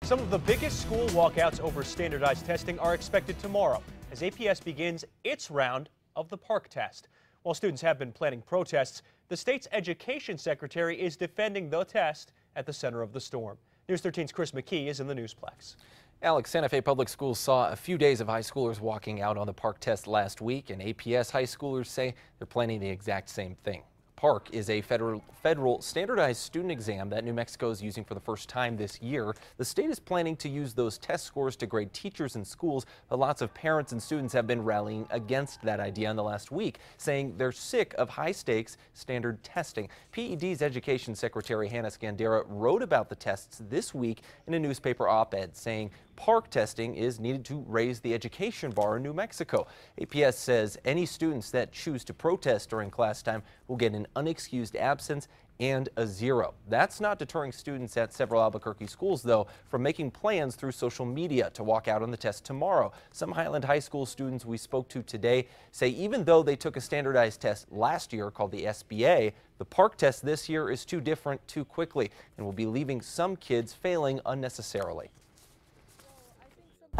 Some of the biggest school walkouts over standardized testing are expected tomorrow as APS begins its round of the PARCC test. While students have been planning protests, the state's education secretary is defending the test at the center of the storm. News 13's Chris McKee is in the Newsplex. Alex, Santa Fe Public Schools saw a few days of high schoolers walking out on the PARCC test last week, and APS high schoolers say they're planning the exact same thing. PARCC is a federal standardized student exam that New Mexico is using for the first time this year. The state is planning to use those test scores to grade teachers in schools, but lots of parents and students have been rallying against that idea in the last week, saying they're sick of high-stakes standard testing. PED's Education Secretary Hannah Scandera wrote about the tests this week in a newspaper op-ed, saying PARCC testing is needed to raise the education bar in New Mexico. APS says any students that choose to protest during class time will get an unexcused absence and a 0. That's not deterring students at several Albuquerque schools, though, from making plans through social media to walk out on the test tomorrow. Some Highland High School students we spoke to today say even though they took a standardized test last year called the SBA, the PARCC test this year is too different too quickly and will be leaving some kids failing unnecessarily.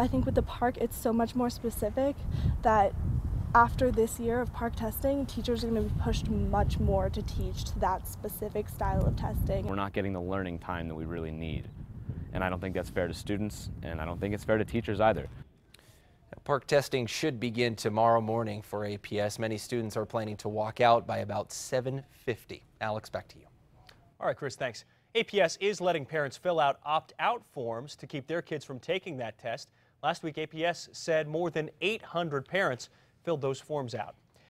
I think with the PARCC, it's so much more specific that after this year of PARCC testing, teachers are going to be pushed much more to teach to that specific style of testing. We're not getting the learning time that we really need. And I don't think that's fair to students, and I don't think it's fair to teachers either. PARCC testing should begin tomorrow morning for APS. Many students are planning to walk out by about 7:50. Alex, back to you. All right, Chris, thanks. APS is letting parents fill out opt-out forms to keep their kids from taking that test. Last week, APS said more than 800 parents filled those forms out.